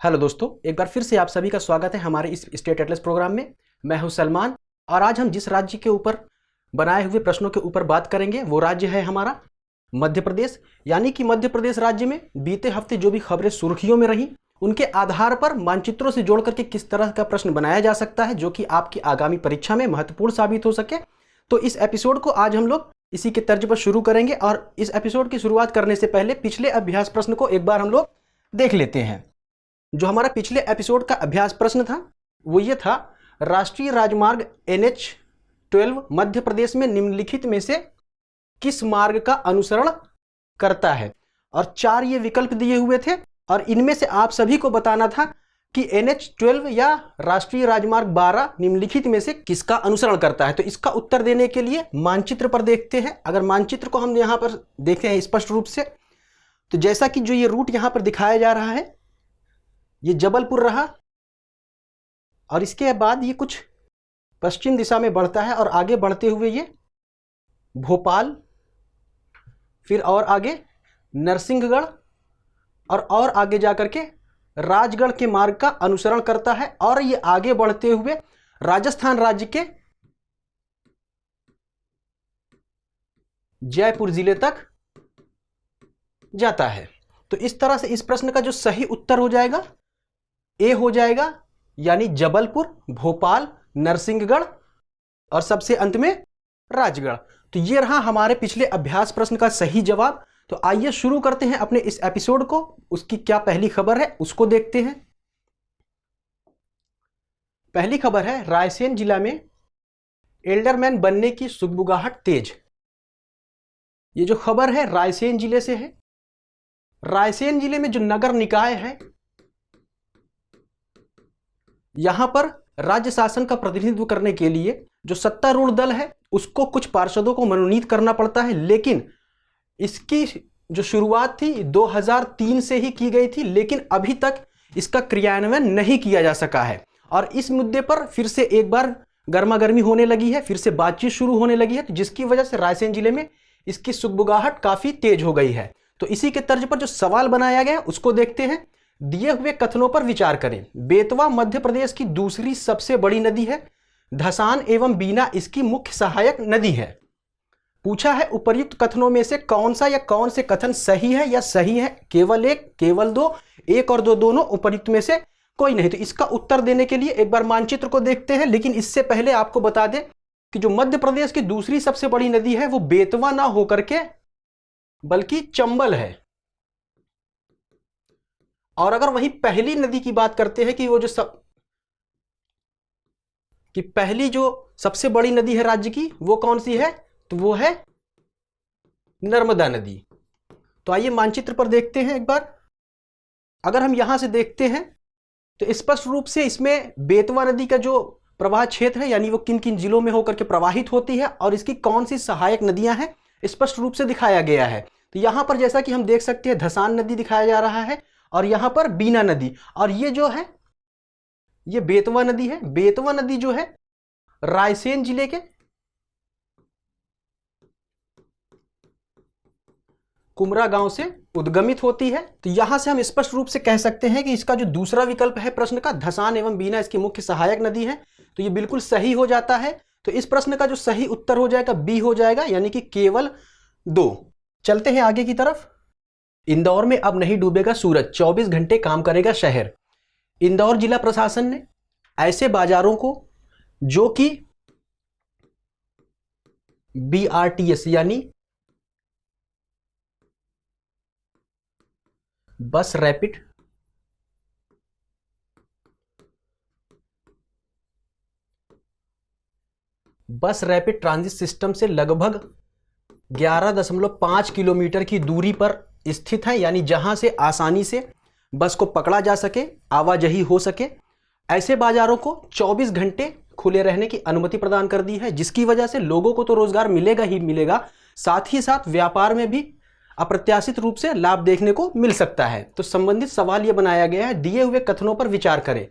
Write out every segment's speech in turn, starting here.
Hello दोस्तों, एक बार फिर से आप सभी का स्वागत है हमारे इस स्टेट एटलस प्रोग्राम में। मैं हूं सलमान और आज हम जिस राज्य के ऊपर बनाए हुए प्रश्नों के ऊपर बात करेंगे वो राज्य है हमारा मध्य प्रदेश। यानी कि मध्य प्रदेश राज्य में बीते हफ्ते जो भी खबरें सुर्खियों में रहीं उनके आधार पर मानचित्रों से जोड़ करके किस तरह का प्रश्न बनाया जा सकता है जो कि आपकी आगामी परीक्षा में महत्वपूर्ण साबित हो सके। तो इस एपिसोड को आज हम लोग इसी के तर्ज पर शुरू करेंगे और इस एपिसोड की शुरुआत करने से पहले पिछले अभ्यास प्रश्न को एक बार हम लोग देख लेते हैं। जो हमारा पिछले एपिसोड का अभ्यास प्रश्न था वो ये था, राष्ट्रीय राजमार्ग NH-12 मध्य प्रदेश में निम्नलिखित में से किस मार्ग का अनुसरण करता है। और 4 ये विकल्प दिए हुए थे और इनमें से आप सभी को बताना था कि NH-12 या राष्ट्रीय राजमार्ग 12 निम्नलिखित में से किसका अनुसरण करता है। तो इसका उत्तर देने के लिए मानचित्र पर देखते हैं। अगर मानचित्र को हम यहाँ पर देखते हैं स्पष्ट रूप से, तो जैसा कि जो ये रूट यहाँ पर दिखाया जा रहा है ये जबलपुर रहा और इसके बाद ये कुछ पश्चिम दिशा में बढ़ता है और आगे बढ़ते हुए ये भोपाल, फिर और आगे नरसिंहगढ़ और आगे जाकर के राजगढ़ के मार्ग का अनुसरण करता है और ये आगे बढ़ते हुए राजस्थान राज्य के जयपुर जिले तक जाता है। तो इस तरह से इस प्रश्न का जो सही उत्तर हो जाएगा ए हो जाएगा, यानी जबलपुर, भोपाल, नरसिंहगढ़ और सबसे अंत में राजगढ़। तो ये रहा हमारे पिछले अभ्यास प्रश्न का सही जवाब। तो आइए शुरू करते हैं अपने इस एपिसोड को। उसकी क्या पहली खबर है उसको देखते हैं। पहली खबर है, रायसेन जिला में एल्डरमैन बनने की सुगबुगाहट तेज। ये जो खबर है रायसेन जिले से है। रायसेन जिले में जो नगर निकाय है यहां पर राज्य शासन का प्रतिनिधित्व करने के लिए जो सत्तारूढ़ दल है उसको कुछ पार्षदों को मनोनीत करना पड़ता है, लेकिन इसकी जो शुरुआत थी 2003 से ही की गई थी, लेकिन अभी तक इसका क्रियान्वयन नहीं किया जा सका है। और इस मुद्दे पर फिर से एक बार गर्मा गर्मी होने लगी है, फिर से बातचीत शुरू होने लगी है, तो जिसकी वजह से रायसेन जिले में इसकी सुगबुगाहट काफी तेज हो गई है। तो इसी के तर्ज पर जो सवाल बनाया गया उसको देखते हैं। दिए हुए कथनों पर विचार करें। बेतवा मध्य प्रदेश की दूसरी सबसे बड़ी नदी है। धसान एवं बीना इसकी मुख्य सहायक नदी है। पूछा है उपर्युक्त कथनों में से कौन सा या कौन से कथन सही है या सही है। केवल एक, केवल दो, एक और दो दोनों, उपर्युक्त में से कोई नहीं। तो इसका उत्तर देने के लिए एक बार मानचित्र को देखते हैं, लेकिन इससे पहले आपको बता दें कि जो मध्य प्रदेश की दूसरी सबसे बड़ी नदी है वो बेतवा ना होकर के बल्कि चंबल है। और अगर वही पहली नदी की बात करते हैं कि वो जो पहली जो सबसे बड़ी नदी है राज्य की वो कौन सी है, तो वो है नर्मदा नदी। तो आइए मानचित्र पर देखते हैं एक बार। अगर हम यहां से देखते हैं तो स्पष्ट रूप से इसमें बेतवा नदी का जो प्रवाह क्षेत्र है यानी वो किन किन जिलों में होकर के प्रवाहित होती है और इसकी कौन सी सहायक नदियां हैं स्पष्ट रूप से दिखाया गया है। तो यहां पर जैसा कि हम देख सकते हैं धसान नदी दिखाया जा रहा है और यहां पर बीना नदी, और ये जो है ये बेतवा नदी है। बेतवा नदी जो है रायसेन जिले के कुमरा गांव से उद्गमित होती है। तो यहां से हम स्पष्ट रूप से कह सकते हैं कि इसका जो दूसरा विकल्प है प्रश्न का, धसान एवं बीना इसकी मुख्य सहायक नदी है, तो ये बिल्कुल सही हो जाता है। तो इस प्रश्न का जो सही उत्तर हो जाएगा बी हो जाएगा, यानी कि केवल 2। चलते हैं आगे की तरफ। इंदौर में अब नहीं डूबेगा सूरज, 24 घंटे काम करेगा शहर। इंदौर जिला प्रशासन ने ऐसे बाजारों को जो कि BRTS यानी बस रैपिड ट्रांजिट सिस्टम से लगभग 11.5 किलोमीटर की दूरी पर स्थित है, यानी जहां से आसानी से बस को पकड़ा जा सके, आवाजाही हो सके। ऐसे बाजारों को 24 घंटे खुले रहने की अनुमति प्रदान कर दी है, जिसकी वजह से लोगों को तो रोजगार मिलेगा ही मिलेगा, साथ ही साथ व्यापार में भी अप्रत्याशित रूप से लाभ देखने को मिल सकता है। तो संबंधित सवाल यह बनाया गया है, दिए हुए कथनों पर विचार करें।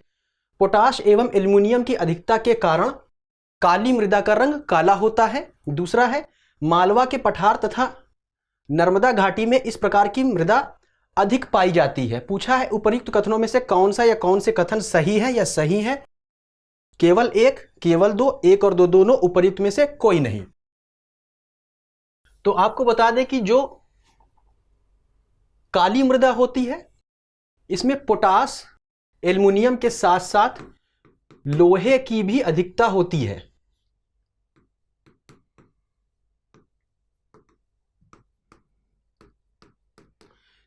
पोटाश एवं एल्युमिनियम की अधिकता के कारण काली मृदा का रंग काला होता है। दूसरा है, मालवा के पठार तथा नर्मदा घाटी में इस प्रकार की मृदा अधिक पाई जाती है। पूछा है उपर्युक्त कथनों में से कौन सा या कौन से कथन सही है या सही है? केवल एक, केवल दो, एक और दो दोनों, उपर्युक्त में से कोई नहीं। तो आपको बता दें कि जो काली मृदा होती है इसमें पोटास, एल्युमिनियम के साथ साथ लोहे की भी अधिकता होती है।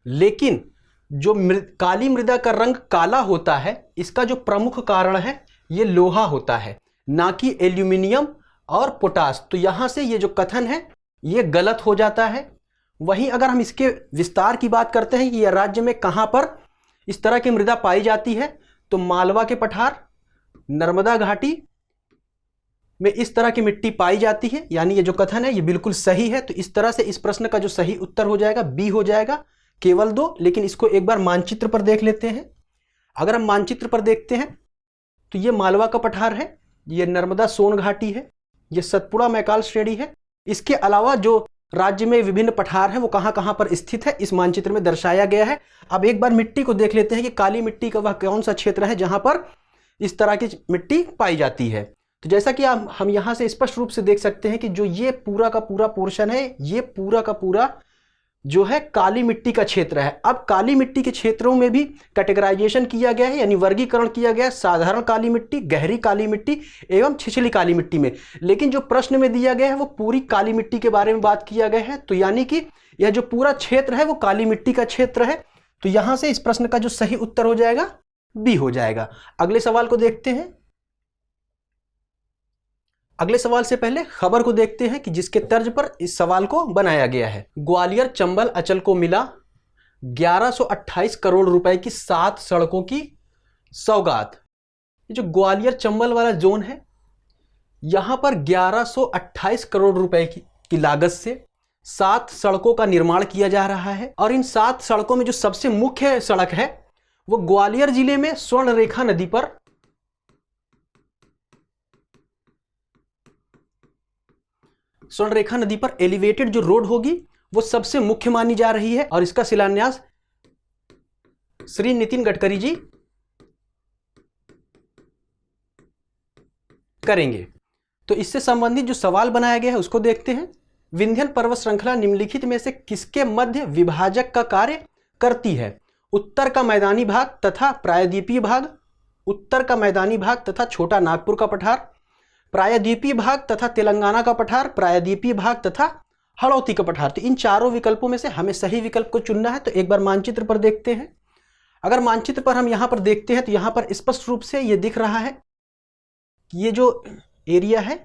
लेकिन जो काली मृदा का रंग काला होता है इसका जो प्रमुख कारण है ये लोहा होता है, ना कि एल्यूमिनियम और पोटास। तो यहां से ये जो कथन है ये गलत हो जाता है। वहीं अगर हम इसके विस्तार की बात करते हैं कि यह राज्य में कहां पर इस तरह की मृदा पाई जाती है, तो मालवा के पठार, नर्मदा घाटी में इस तरह की मिट्टी पाई जाती है। यानी ये जो कथन है ये बिल्कुल सही है। तो इस तरह से इस प्रश्न का जो सही उत्तर हो जाएगा बी हो जाएगा, केवल दो। लेकिन इसको एक बार मानचित्र पर देख लेते हैं। अगर हम मानचित्र पर देखते हैं तो ये मालवा का पठार है, ये नर्मदा सोन घाटी है, ये सतपुड़ा मैकाल श्रेणी है। इसके अलावा जो राज्य में विभिन्न पठार हैं वो कहां कहां पर स्थित है इस मानचित्र में दर्शाया गया है। अब एक बार मिट्टी को देख लेते हैं कि काली मिट्टी का वह कौन सा क्षेत्र है जहां पर इस तरह की मिट्टी पाई जाती है। तो जैसा कि हम यहां से स्पष्ट रूप से देख सकते हैं कि जो ये पूरा का पूरा पोर्शन है ये पूरा का पूरा जो है काली मिट्टी का क्षेत्र है। अब काली मिट्टी के क्षेत्रों में भी कैटेगराइजेशन किया गया है, यानी वर्गीकरण किया गया है साधारण काली मिट्टी, गहरी काली मिट्टी एवं छिछली काली मिट्टी में। लेकिन जो प्रश्न में दिया गया है वो पूरी काली मिट्टी के बारे में बात किया गया है। तो यानी कि यह जो पूरा क्षेत्र है वो काली मिट्टी का क्षेत्र है। तो यहां से इस प्रश्न का जो सही उत्तर हो जाएगा बी हो जाएगा। अगले सवाल को देखते हैं। अगले सवाल से पहले खबर को देखते हैं कि जिसके तर्ज पर इस सवाल को बनाया गया है। ग्वालियर चंबल अचल को मिला 1128 करोड़ रुपए की 7 सड़कों की सौगात। ये जो ग्वालियर चंबल वाला जोन है यहां पर 1128 करोड़ रुपए की लागत से 7 सड़कों का निर्माण किया जा रहा है। और इन 7 सड़कों में जो सबसे मुख्य सड़क है वो ग्वालियर जिले में स्वर्णरेखा नदी पर एलिवेटेड जो रोड होगी वो सबसे मुख्य मानी जा रही है। और इसका शिलान्यास श्री नितिन गडकरी जी करेंगे। तो इससे संबंधित जो सवाल बनाया गया है उसको देखते हैं। विंध्यन पर्वत श्रृंखला निम्नलिखित में से किसके मध्य विभाजक का कार्य करती है? उत्तर का मैदानी भाग तथा प्रायद्वीपीय भाग, उत्तर का मैदानी भाग तथा छोटा नागपुर का पठार, प्रायद्वीपीय भाग तथा तेलंगाना का पठार, प्रायद्वीपीय भाग तथा हड़ौती का पठार। तो इन चारों विकल्पों में से हमें सही विकल्प को चुनना है। तो एक बार मानचित्र पर देखते हैं। अगर मानचित्र पर हम यहां पर देखते हैं तो यहां पर स्पष्ट रूप से ये दिख रहा है कि ये जो एरिया है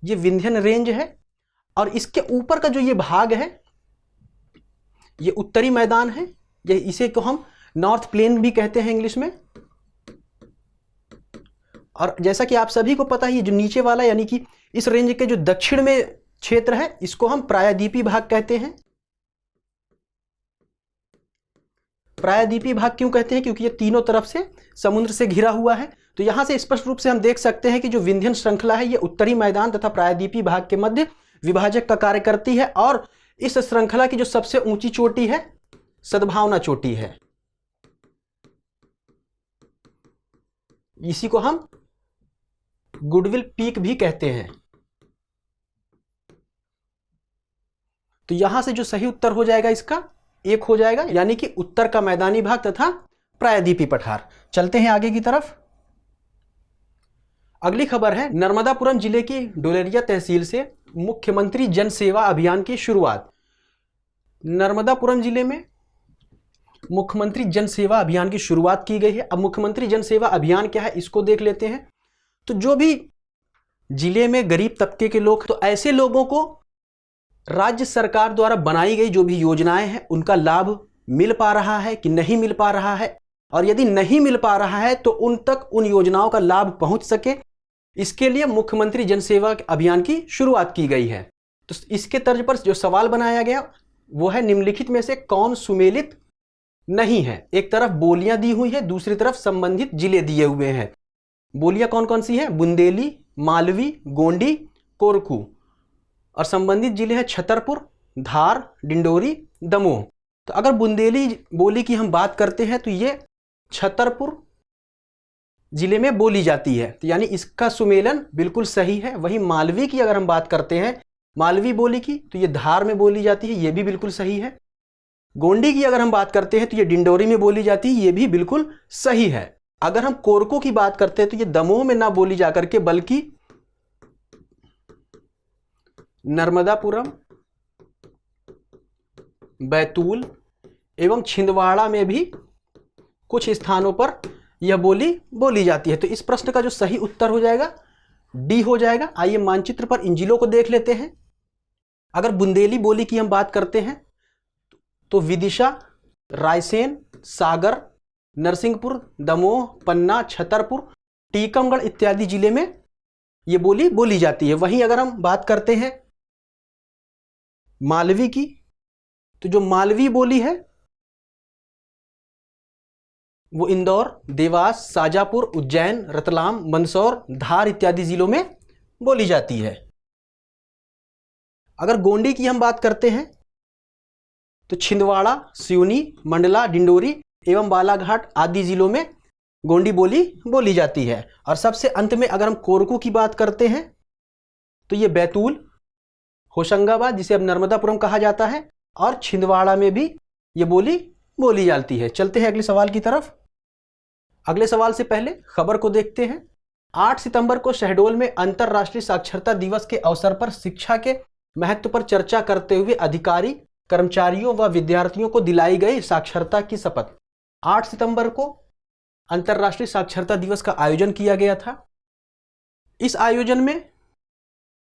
ये विंध्यन रेंज है और इसके ऊपर का जो ये भाग है ये उत्तरी मैदान है। ये इसे को हम नॉर्थ प्लेन भी कहते हैं इंग्लिश में। और जैसा कि आप सभी को पता है ये जो नीचे वाला यानी कि इस रेंज के जो दक्षिण में क्षेत्र है इसको हम प्रायद्वीपीय भाग कहते हैं। प्रायद्वीपीय भाग क्यों कहते हैं? क्योंकि ये तीनों तरफ से समुद्र से घिरा हुआ है। तो यहां से स्पष्ट रूप से हम देख सकते हैं कि जो विंध्यन श्रृंखला है ये उत्तरी मैदान तथा प्रायद्वीपीय भाग के मध्य विभाजक का कार्य करती है। और इस श्रृंखला की जो सबसे ऊंची चोटी है सद्भावना चोटी है। इसी को हम गुडविल पीक भी कहते हैं। तो यहां से जो सही उत्तर हो जाएगा इसका एक हो जाएगा, यानी कि उत्तर का मैदानी भाग तथा प्रायद्वीपीय पठार। चलते हैं आगे की तरफ। अगली खबर है नर्मदापुरम जिले की डोलेरिया तहसील से मुख्यमंत्री जन सेवा अभियान की शुरुआत। नर्मदापुरम जिले में मुख्यमंत्री जन सेवा अभियान की शुरुआत की गई है। अब मुख्यमंत्री जन सेवा अभियान क्या है इसको देख लेते हैं। तो जो भी जिले में गरीब तबके के लोग, तो ऐसे लोगों को राज्य सरकार द्वारा बनाई गई जो भी योजनाएं हैं उनका लाभ मिल पा रहा है कि नहीं मिल पा रहा है, और यदि नहीं मिल पा रहा है तो उन तक उन योजनाओं का लाभ पहुंच सके, इसके लिए मुख्यमंत्री जन सेवा अभियान की शुरुआत की गई है। तो इसके तर्ज पर जो सवाल बनाया गया वो है निम्नलिखित में से कौन सुमेलित नहीं है? एक तरफ बोलियां दी हुई है, दूसरी तरफ संबंधित जिले दिए हुए हैं। बोलियां कौन कौन सी हैं? बुंदेली, मालवी, गोंडी, कोरकू। और संबंधित जिले हैं छतरपुर, धार, डिंडोरी, दमोह। तो अगर बुंदेली बोली की हम बात करते हैं तो ये छतरपुर जिले में बोली जाती है, तो यानी इसका सुमेलन बिल्कुल सही है। वहीं मालवी की अगर हम बात करते हैं, मालवी बोली की, तो ये धार में बोली जाती है, ये भी बिल्कुल सही है। गोंडी की अगर हम बात करते हैं तो ये डिंडोरी में बोली जाती है, ये भी बिल्कुल सही है। अगर हम कोरको की बात करते हैं तो ये दमोह में ना बोली जाकर के बल्कि नर्मदापुरम, बैतूल एवं छिंदवाड़ा में भी कुछ स्थानों पर यह बोली बोली जाती है। तो इस प्रश्न का जो सही उत्तर हो जाएगा डी हो जाएगा। आइए मानचित्र पर इन जिलों को देख लेते हैं। अगर बुंदेली बोली की हम बात करते हैं तो विदिशा, रायसेन, सागर, नरसिंहपुर, दमोह, पन्ना, छतरपुर, टीकमगढ़ इत्यादि जिले में यह बोली बोली जाती है। वहीं अगर हम बात करते हैं मालवी की, तो जो मालवी बोली है वो इंदौर, देवास, शाजापुर, उज्जैन, रतलाम, मंदसौर, धार इत्यादि जिलों में बोली जाती है। अगर गोंडी की हम बात करते हैं तो छिंदवाड़ा, सिवनी, मंडला, डिंडोरी एवं बालाघाट आदि जिलों में गोंडी बोली बोली जाती है। और सबसे अंत में अगर हम कोरकू की बात करते हैं तो ये बैतूल, होशंगाबाद जिसे अब नर्मदापुरम कहा जाता है, और छिंदवाड़ा में भी ये बोली बोली जाती है। चलते हैं अगले सवाल की तरफ। अगले सवाल से पहले खबर को देखते हैं। 8 सितंबर को शहडोल में अंतर्राष्ट्रीय साक्षरता दिवस के अवसर पर शिक्षा के महत्व पर चर्चा करते हुए अधिकारी, कर्मचारियों व विद्यार्थियों को दिलाई गई साक्षरता की शपथ। 8 सितंबर को अंतर्राष्ट्रीय साक्षरता दिवस का आयोजन किया गया था। इस आयोजन में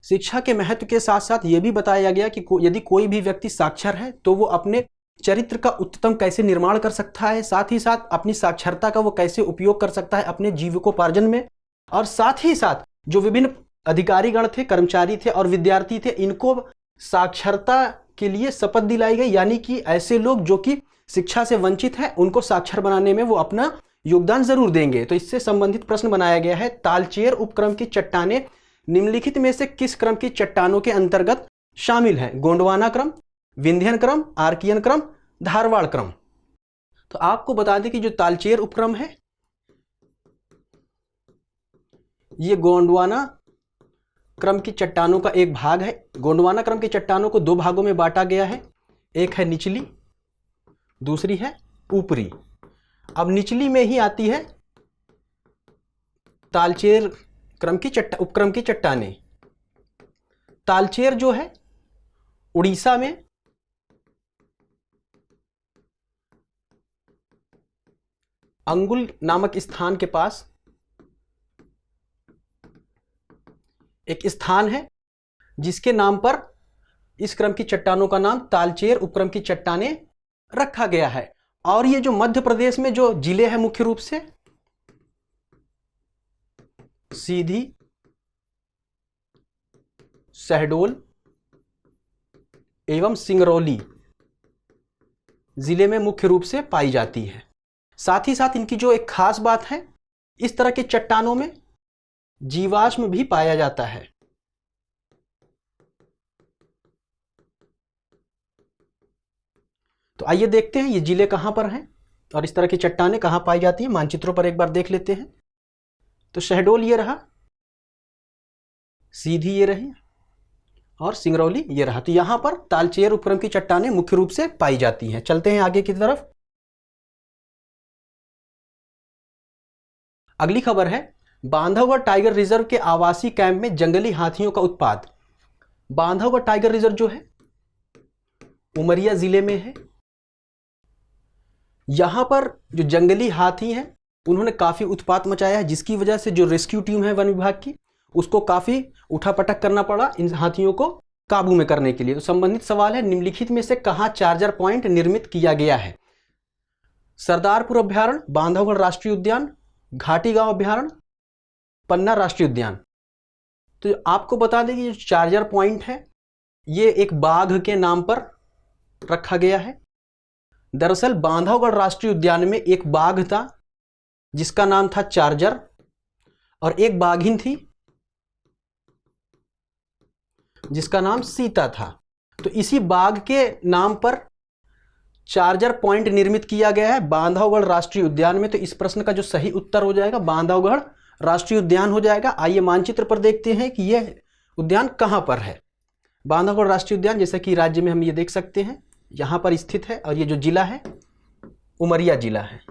शिक्षा के महत्व के साथ साथ यह भी बताया गया कि यदि कोई भी व्यक्ति साक्षर है तो वो अपने चरित्र का उत्तम कैसे निर्माण कर सकता है, साथ ही साथ अपनी साक्षरता का वो कैसे उपयोग कर सकता है अपने जीविकोपार्जन में। और साथ ही साथ जो विभिन्न अधिकारीगण थे, कर्मचारी थे और विद्यार्थी थे, इनको साक्षरता के लिए शपथ दिलाई गई, यानी कि ऐसे लोग जो कि शिक्षा से वंचित हैं उनको साक्षर बनाने में वो अपना योगदान जरूर देंगे। तो इससे संबंधित प्रश्न बनाया गया है। तालचेर उपक्रम की चट्टानें निम्नलिखित में से किस क्रम की चट्टानों के अंतर्गत शामिल हैं? गोंडवाना क्रम, विंध्यन क्रम, आर्कियन क्रम, धारवाड़ क्रम। तो आपको बता दें कि जो तालचेर उपक्रम है ये गोंडवाना क्रम की चट्टानों का एक भाग है। गोंडवाना क्रम की चट्टानों को 2 भागों में बांटा गया है, एक है निचली, दूसरी है ऊपरी। अब निचली में ही आती है तालचेर क्रम की उपक्रम की चट्टानें। तालचेर जो है उड़ीसा में अंगुल नामक स्थान के पास एक स्थान है जिसके नाम पर इस क्रम की चट्टानों का नाम तालचेर उपक्रम की चट्टानें रखा गया है। और ये जो मध्य प्रदेश में जो जिले हैं मुख्य रूप से सीधी, शहडोल एवं सिंगरौली जिले में मुख्य रूप से पाई जाती है। साथ ही साथ इनकी जो एक खास बात है, इस तरह के चट्टानों में जीवाश्म भी पाया जाता है। तो आइए देखते हैं ये जिले कहां पर हैं और इस तरह की चट्टानें कहां पाई जाती हैं। मानचित्रों पर एक बार देख लेते हैं। तो शहडोल ये रहा, सीधी ये रही और सिंगरौली ये रहा। तो यहां पर तालचेर उपक्रम की चट्टानें मुख्य रूप से पाई जाती हैं। चलते हैं आगे की तरफ। अगली खबर है, बांधवगढ़ टाइगर रिजर्व के आवासीय कैंप में जंगली हाथियों का उत्पात। बांधवगढ़ टाइगर रिजर्व जो है उमरिया जिले में है। यहां पर जो जंगली हाथी हैं उन्होंने काफी उत्पात मचाया है, जिसकी वजह से जो रेस्क्यू टीम है वन विभाग की उसको काफी उठापटक करना पड़ा इन हाथियों को काबू में करने के लिए। तो संबंधित सवाल है, निम्नलिखित में से कहां चार्जर पॉइंट निर्मित किया गया है? सरदारपुर अभ्यारण्य, बांधवगढ़ राष्ट्रीय उद्यान, घाटी गांव अभ्यारण्य, पन्ना राष्ट्रीय उद्यान। तो आपको बता दें कि जो चार्जर पॉइंट है ये एक बाघ के नाम पर रखा गया है। दरअसल बांधवगढ़ राष्ट्रीय उद्यान में एक बाघ था जिसका नाम था चार्जर, और एक बाघिन थी जिसका नाम सीता था। तो इसी बाघ के नाम पर चार्जर पॉइंट निर्मित किया गया है बांधवगढ़ राष्ट्रीय उद्यान में। तो इस प्रश्न का जो सही उत्तर हो जाएगा बांधवगढ़ राष्ट्रीय उद्यान हो जाएगा। आइए मानचित्र पर देखते हैं कि यह उद्यान कहाँ पर है। बांधवगढ़ राष्ट्रीय उद्यान जैसा कि राज्य में हम ये देख सकते हैं यहाँ पर स्थित है, और ये जो जिला है उमरिया जिला है।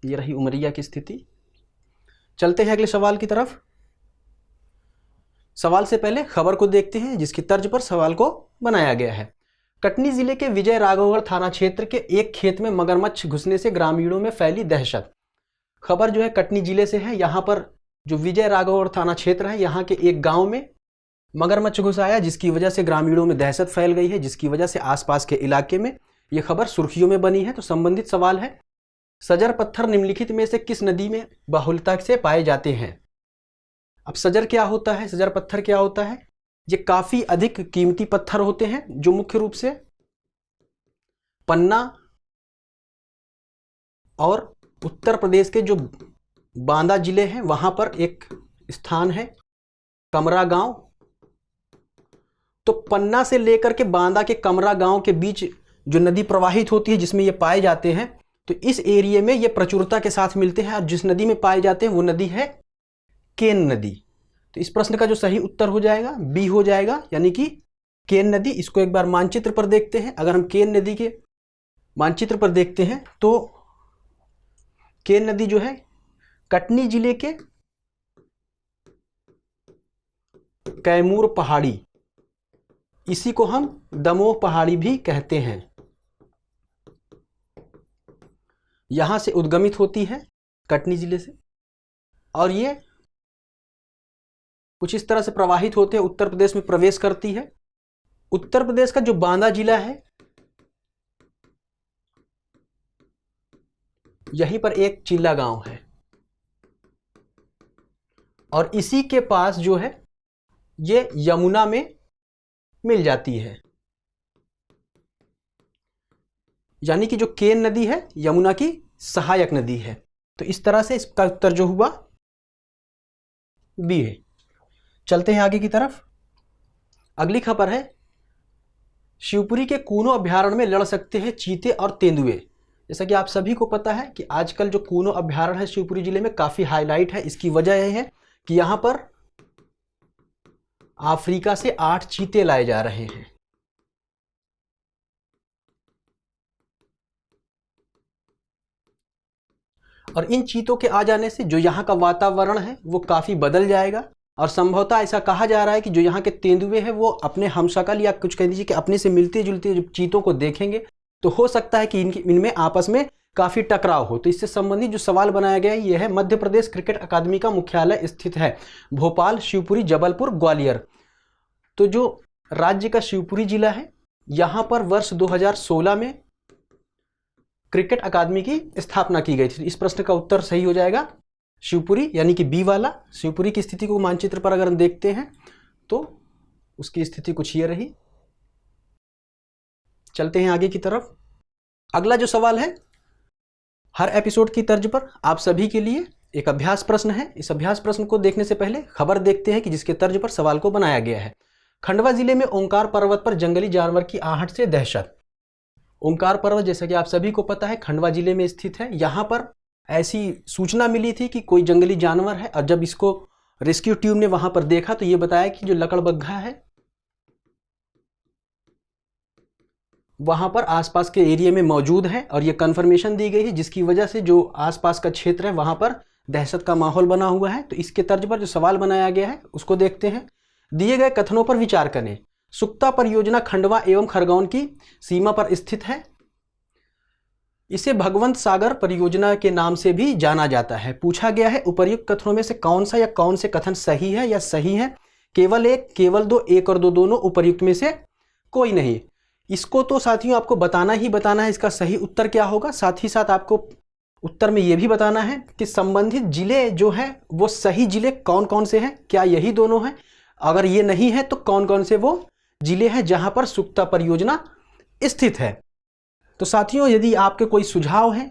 ये रही उमरिया की स्थिति। चलते हैं अगले सवाल की तरफ। सवाल से पहले खबर को देखते हैं जिसकी तर्ज पर सवाल को बनाया गया है। कटनी जिले के विजय राघवगढ़ थाना क्षेत्र के एक खेत में मगरमच्छ घुसने से ग्रामीणों में फैली दहशत। खबर जो है कटनी जिले से है। यहाँ पर जो विजय राघवगढ़ थाना क्षेत्र है, यहाँ के एक गांव में मगरमच्छ घुस आया, जिसकी वजह से ग्रामीणों में दहशत फैल गई है, जिसकी वजह से आसपास के इलाके में यह खबर सुर्खियों में बनी है। तो संबंधित सवाल है, सजर पत्थर निम्नलिखित में से किस नदी में बहुलता से पाए जाते हैं। अब सजर क्या होता है, सजर पत्थर क्या होता है? ये काफी अधिक कीमती पत्थर होते हैं जो मुख्य रूप से पन्ना और उत्तर प्रदेश के जो बांदा जिले हैं वहां पर एक स्थान है कमरा गांव। तो पन्ना से लेकर के बांदा के कमरा गांव के बीच जो नदी प्रवाहित होती है जिसमें ये पाए जाते हैं, तो इस एरिया में ये प्रचुरता के साथ मिलते हैं। और जिस नदी में पाए जाते हैं वो नदी है केन नदी। तो इस प्रश्न का जो सही उत्तर हो जाएगा बी हो जाएगा, यानी कि केन नदी। इसको एक बार मानचित्र पर देखते हैं। अगर हम केन नदी के मानचित्र पर देखते हैं तो केन नदी जो है कटनी जिले के कैमूर पहाड़ी, इसी को हम दमोह पहाड़ी भी कहते हैं, यहां से उद्गमित होती है कटनी जिले से, और ये कुछ इस तरह से प्रवाहित होते हैं उत्तर प्रदेश में प्रवेश करती है। उत्तर प्रदेश का जो बांदा जिला है यहीं पर एक चिल्ला गांव है, और इसी के पास जो है ये यमुना में मिल जाती है, यानी कि जो केन नदी है यमुना की सहायक नदी है। तो इस तरह से इसका उत्तर जो हुआ बी है। चलते हैं आगे की तरफ। अगली खबर है, शिवपुरी के कूनो अभ्यारण्य में लड़ सकते हैं चीते और तेंदुए। जैसा कि आप सभी को पता है कि आजकल जो कूनो अभ्यारण्य है शिवपुरी जिले में काफी हाईलाइट है। इसकी वजह यह है कि यहां पर अफ्रीका से 8 चीते लाए जा रहे हैं। और इन चीतों के आ जाने से जो यहाँ का वातावरण है वो काफी बदल जाएगा, और संभवतः ऐसा कहा जा रहा है कि जो यहाँ के तेंदुए हैं वो अपने हमशक्ल या कुछ कह दीजिए कि अपने से मिलते जुलते जब चीतों को देखेंगे तो हो सकता है कि इनमें आपस में काफी टकराव हो। तो इससे संबंधित जो सवाल बनाया गया है यह है, मध्य प्रदेश क्रिकेट अकादमी का मुख्यालय स्थित है भोपाल, शिवपुरी, जबलपुर, ग्वालियर। तो जो राज्य का शिवपुरी जिला है यहां पर वर्ष 2016 में क्रिकेट अकादमी की स्थापना की गई थी। इस प्रश्न का उत्तर सही हो जाएगा शिवपुरी, यानी कि बी वाला। शिवपुरी की स्थिति को मानचित्र पर अगर हम देखते हैं तो उसकी स्थिति कुछ ये रही। चलते हैं आगे की तरफ। अगला जो सवाल है, हर एपिसोड की तर्ज पर आप सभी के लिए एक अभ्यास प्रश्न है। इस अभ्यास प्रश्न को देखने से पहले खबर देखते हैं कि जिसके तर्ज पर सवाल को बनाया गया है। खंडवा जिले में ओंकार पर्वत पर जंगली जानवर की आहट से दहशत। ओंकार पर्वत जैसा कि आप सभी को पता है खंडवा जिले में स्थित है। यहाँ पर ऐसी सूचना मिली थी कि कोई जंगली जानवर है, और जब इसको रेस्क्यू टीम ने वहां पर देखा तो ये बताया कि जो लकड़बग्घा है वहां पर आसपास के एरिया में मौजूद है, और ये कंफर्मेशन दी गई है, जिसकी वजह से जो आसपास का क्षेत्र है वहां पर दहशत का माहौल बना हुआ है। तो इसके तर्ज पर जो सवाल बनाया गया है उसको देखते हैं। दिए गए कथनों पर विचार करें। सुक्ता परियोजना खंडवा एवं खरगोन की सीमा पर स्थित है। इसे भगवंत सागर परियोजना के नाम से भी जाना जाता है। पूछा गया है उपर्युक्त कथनों में से कौन सा या कौन से कथन सही है या सही है। केवल एक, केवल दो, एक और दो दोनों, उपर्युक्त में से कोई नहीं। इसको तो साथियों आपको बताना ही बताना है इसका सही उत्तर क्या होगा। साथ ही साथ आपको उत्तर में यह भी बताना है कि संबंधित जिले जो है वो सही जिले कौन कौन से हैं, क्या यही दोनों हैं, अगर ये नहीं है तो कौन कौन से वो जिले हैं जहां पर सुक्ता परियोजना स्थित है। तो साथियों यदि आपके कोई सुझाव हैं,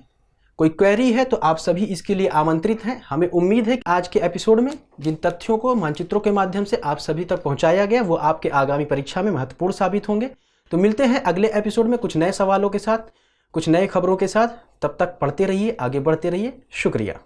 कोई क्वेरी है तो आप सभी इसके लिए आमंत्रित हैं। हमें उम्मीद है कि आज के एपिसोड में जिन तथ्यों को मानचित्रों के माध्यम से आप सभी तक पहुंचाया गया वो आपके आगामी परीक्षा में महत्वपूर्ण साबित होंगे। तो मिलते हैं अगले एपिसोड में कुछ नए सवालों के साथ, कुछ नए खबरों के साथ। तब तक पढ़ते रहिए, आगे बढ़ते रहिए। शुक्रिया।